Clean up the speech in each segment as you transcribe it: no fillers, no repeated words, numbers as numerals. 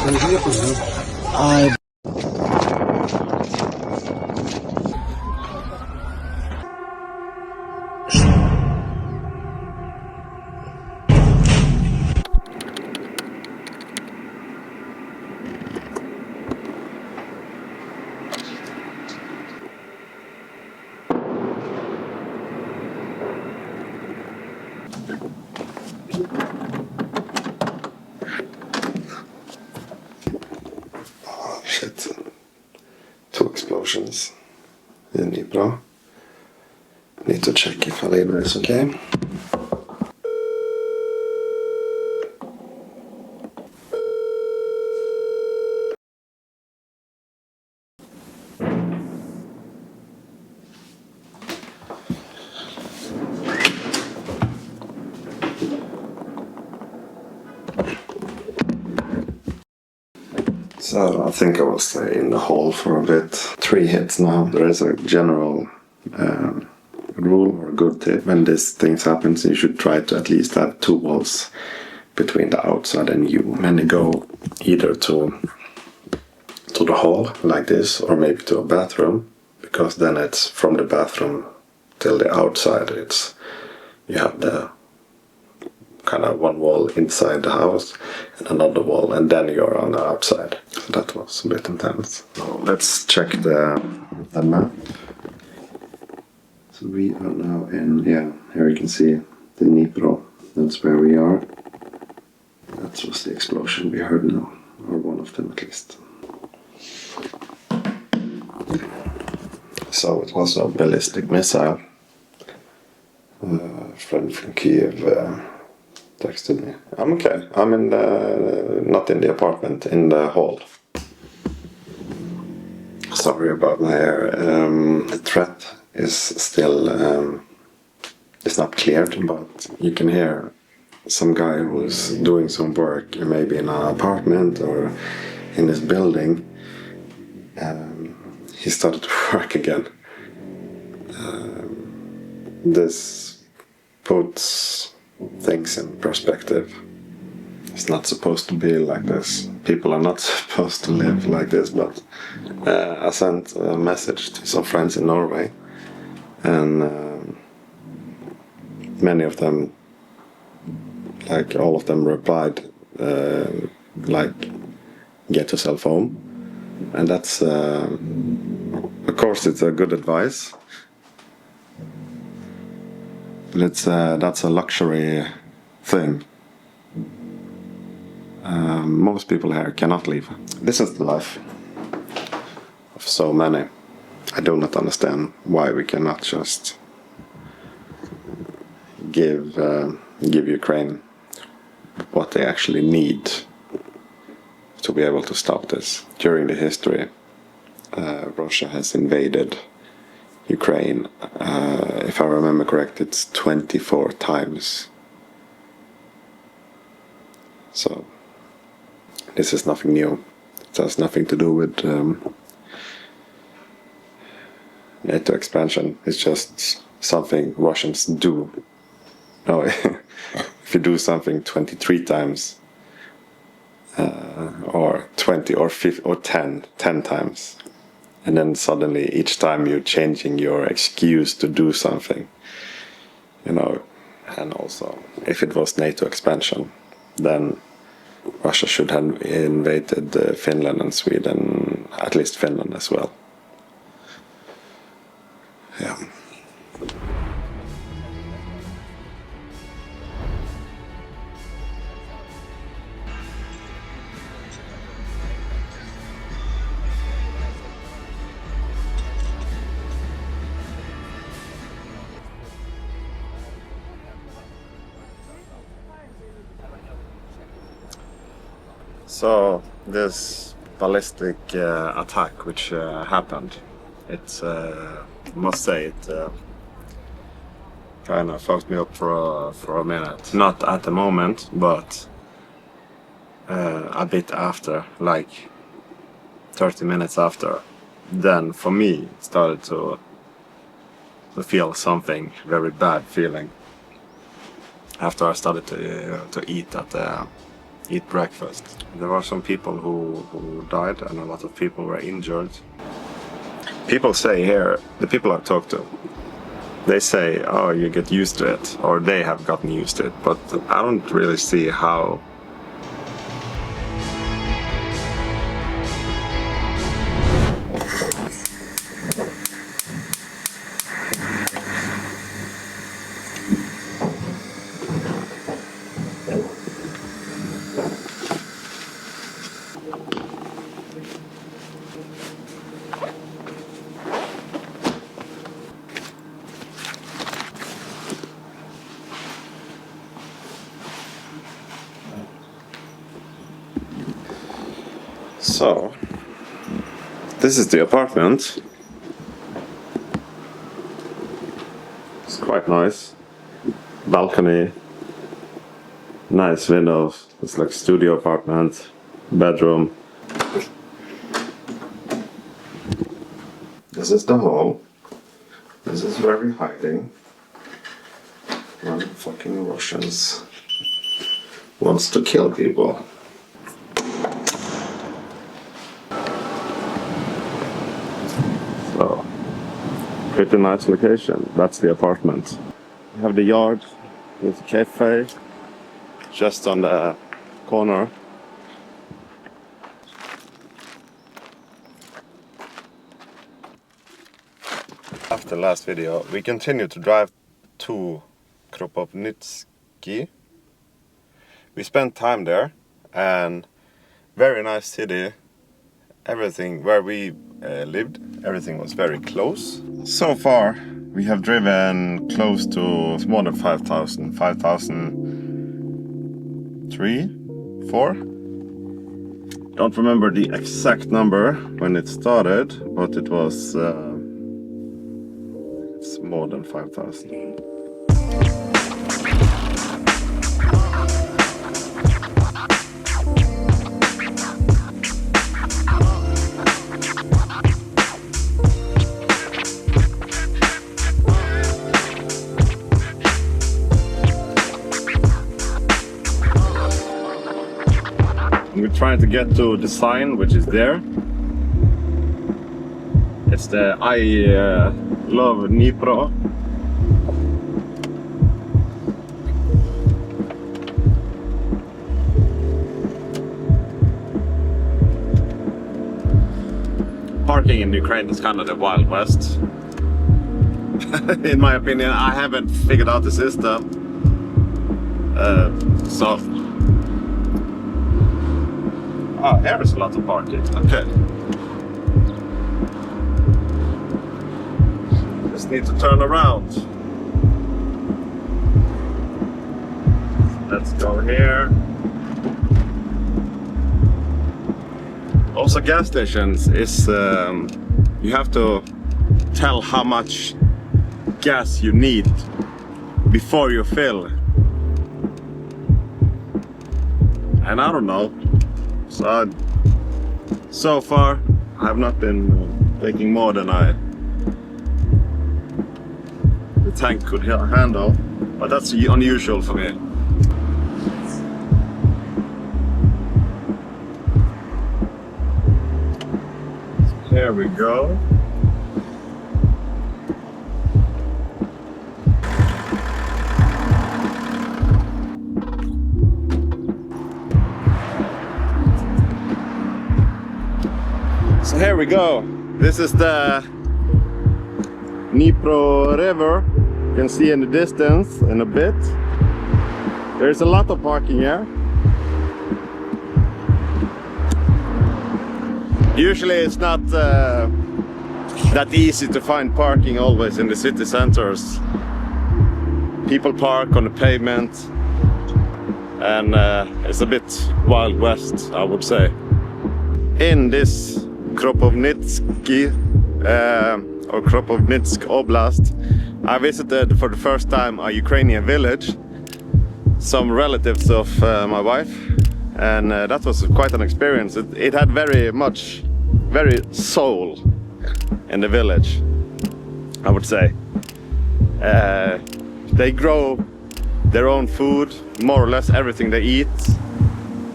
I Shit. 2 explosions in Dnipro. Need to check if Alina is okay. So I think I will stay in the hall for a bit. 3 hits now. There is a general rule or good tip. When these things happen, you should try to at least have 2 walls between the outside and you. And you go either to the hall like this, or maybe to a bathroom, because then it's from the bathroom till the outside. You have the kind of 1 wall inside the house and another wall, and then you're on the outside. So that was a bit intense. So let's check the map. So we are now in, here you can see the Dnipro. That's where we are. That was the explosion we heard now, or one of them at least. So it was a ballistic missile. A friend from Kiev texted me. I'm okay. I'm in not in the apartment, in the hall. Sorry about my hair. The threat is still it's not cleared, but you can hear some guy who's doing some work, maybe in an apartment or in this building. He started to work again. This puts things in perspective. It's not supposed to be like this. People are not supposed to live like this, but I sent a message to some friends in Norway, and many of them, like all of them, replied like, get yourself home. And that's of course it's a good advice, but that's a luxury thing. Most people here cannot leave. This is the life of so many. I do not understand why we cannot just give Ukraine what they actually need to be able to stop this. During the history, Russia has invaded Ukraine, if I remember correct, it's 24 times. So this is nothing new. It has nothing to do with NATO expansion. It's just something Russians do. No, if you do something 23 times, or 20 or 50 or 10 times, and then suddenly each time you're changing your excuse to do something, you know. And also, if it was NATO expansion, then Russia should have invaded Finland and Sweden, at least Finland as well. Yeah. So this ballistic attack which happened, it's must say it kind of fucked me up for a minute. Not at the moment, but a bit after, like 30 minutes after. Then for me it started to feel something very bad feeling after I started to eat at eat breakfast. There were some people who died and a lot of people were injured. People say here, the people I've talked to, they say, oh, you get used to it, or they have gotten used to it, but I don't really see how. So, this is the apartment. It's quite nice. Balcony, nice windows. It's like studio apartment, bedroom. This is the hall. This is where we're hiding. One fucking Russians wants to kill people. So, pretty nice location. That's the apartment. We have the yard with a cafe just on the corner. After last video, we continued to drive to Kropotnitsky. We spent time there, and very nice city. Everything where we lived, everything was very close. So far, we have driven close to more than 5,000, 5,003, 4. Don't remember the exact number when it started, but it was it's more than 5,000. We're trying to get to the sign, which is there. It's the I love Dnipro. Parking in Ukraine is kind of the Wild West. In my opinion, I haven't figured out the system. Oh, here is a lot of parking. Okay. Just need to turn around. Let's go here. Also, gas stations is you have to tell how much gas you need before you fill. And I don't know. So far, I have not been taking more than the tank could handle, but that's unusual for me. Here we go. So here we go. This is the Dnipro River. You can see in the distance in a bit. There's a lot of parking here. Usually it's not that easy to find parking always in the city centers. People park on the pavement, and it's a bit Wild West, I would say. In this Kropotnitsky or Kropotnitsk Oblast, I visited for the first time a Ukrainian village, some relatives of my wife, and that was quite an experience. It had very soul in the village, I would say. They grow their own food, more or less everything they eat.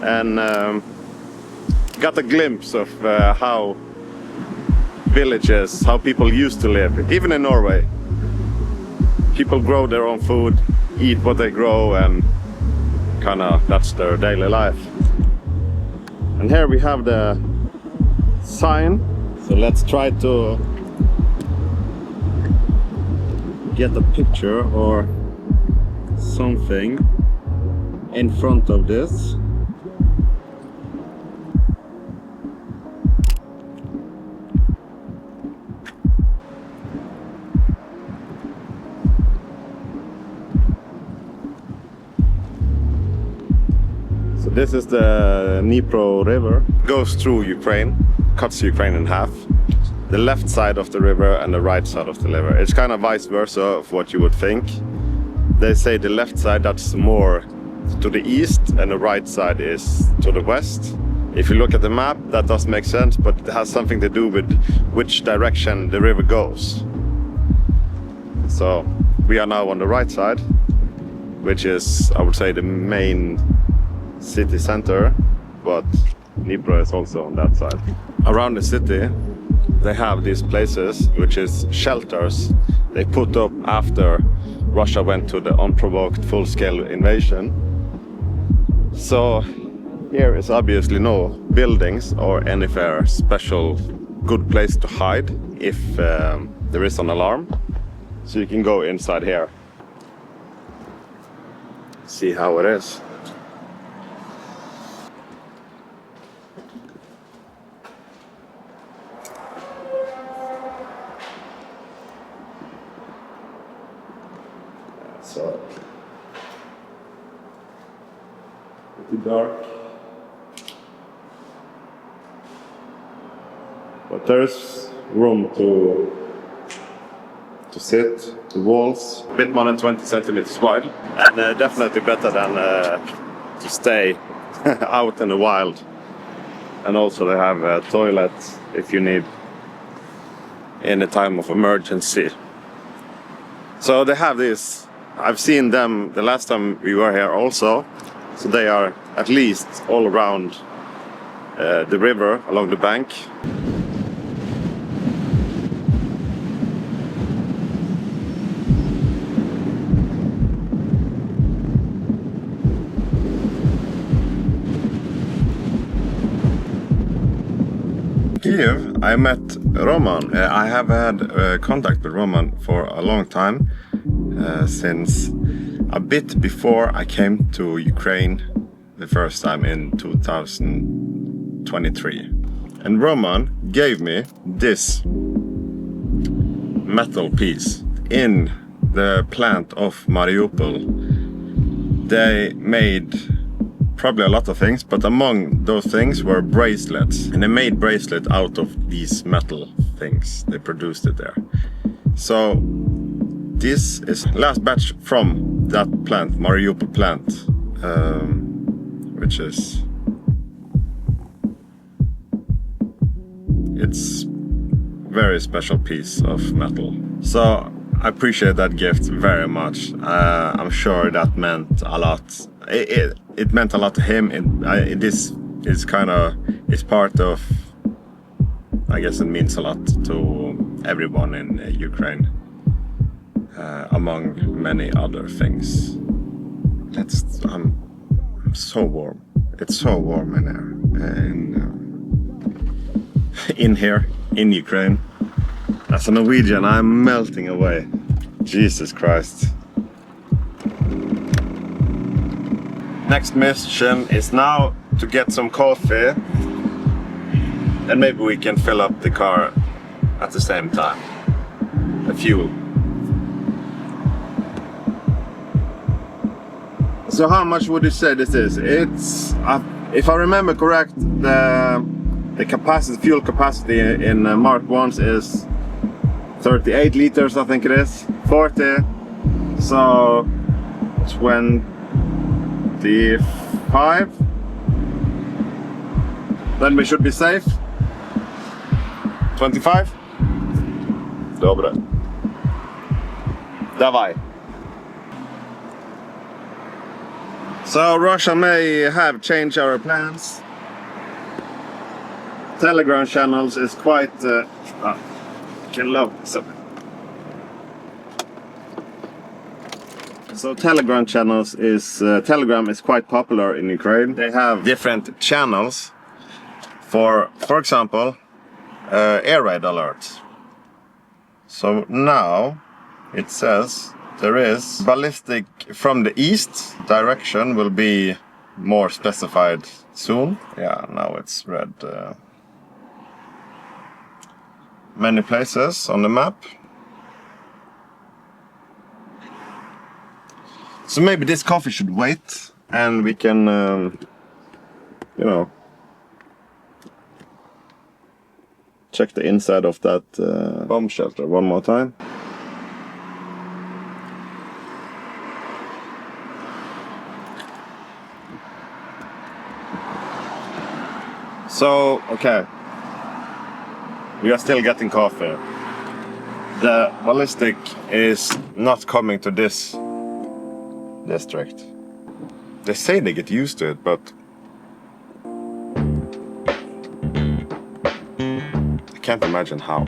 and got a glimpse of how villages, how people used to live, even in Norway. People grow their own food, eat what they grow, and kinda that's their daily life. And here we have the sign, so let's try to get a picture or something in front of this. So this is the Dnipro River, goes through Ukraine, cuts Ukraine in half. The left side of the river and the right side of the river. It's kind of vice versa of what you would think. They say the left side, that's more to the east, and the right side is to the west. If you look at the map, that does make sense, but it has something to do with which direction the river goes. So we are now on the right side, which is, I would say, the main city center, but Dnipro is also on that side. Around the city, they have these places, which is shelters they put up after Russia went to the unprovoked full-scale invasion. So here is obviously no buildings or any fair special good place to hide if there is an alarm. So you can go inside here, see how it is. So pretty dark, but there's room to sit. The walls a bit more than 20 centimeters wide, and definitely better than to stay out in the wild. And also they have a toilet if you need in a time of emergency. So they have this. I've seen them the last time we were here also. So they are at least all around the river, along the bank. Kiev, I met Roman. I have had contact with Roman for a long time. Since a bit before I came to Ukraine the first time in 2023. And Roman gave me this metal piece in the plant of Mariupol. They made probably a lot of things, but among those things were bracelets. And they made bracelets out of these metal things. They produced it there. So this is last batch from that plant, Mariupol plant, which is, it's very special piece of metal. So I appreciate that gift very much. I'm sure that meant a lot. It meant a lot to him. This is kind of, it's part of, I guess it means a lot to everyone in Ukraine. Among many other things. I'm so warm. It's so warm in here. In here, in Ukraine. As a Norwegian, I'm melting away. Jesus Christ. Next mission is now to get some coffee. And maybe we can fill up the car at the same time. The fuel. So how much would you say this is? It's, if I remember correct, the capacity, fuel capacity in Mark 1s is 38 liters, I think it is. 40. So 25. Then we should be safe. 25. Dobre. Dawaj. So Russia may have changed our plans. Telegram channels is quite can love so Telegram channels is Telegram is quite popular in Ukraine. They have different channels for example air raid alerts. So now it says there is ballistic from the east direction will be more specified soon. Yeah, now it's red. Many places on the map. So maybe this coffee should wait and we can, you know, check the inside of that bomb shelter one more time. So, okay. We are still getting coffee. The ballistic is not coming to this district. They say they get used to it, but I can't imagine how.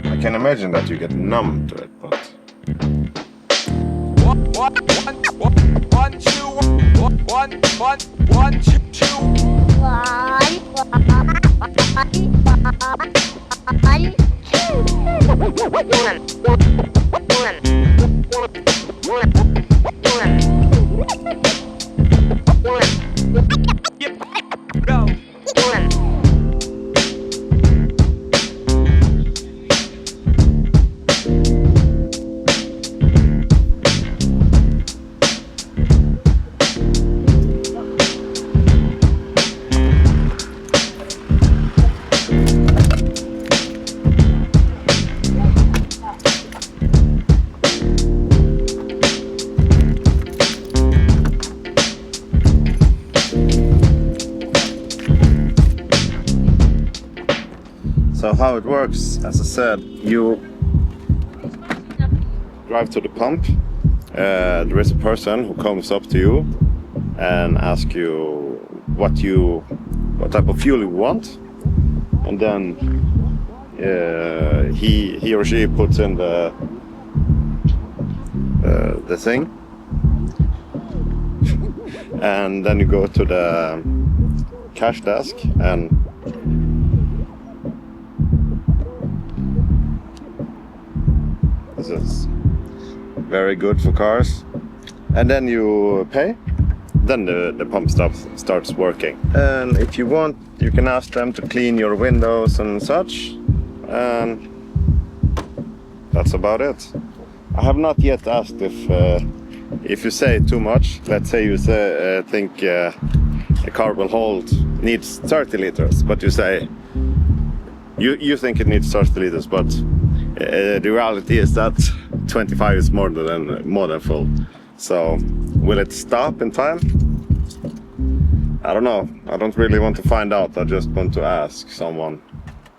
I can imagine that you get numb to it, but... One, two. So how it works, as I said, you drive to the pump. There is a person who comes up to you and asks you what type of fuel you want, and then he or she puts in the thing, and then you go to the cash desk and this is very good for cars. And then you pay. Then the pump starts working. And if you want, you can ask them to clean your windows and such. And that's about it. I have not yet asked if you say too much. Let's say you think a car will needs 30 liters, but you say you think it needs 30 liters, but the reality is that 25 is more than full. So will it stop in time? I don't know. I don't really want to find out. I just want to ask someone.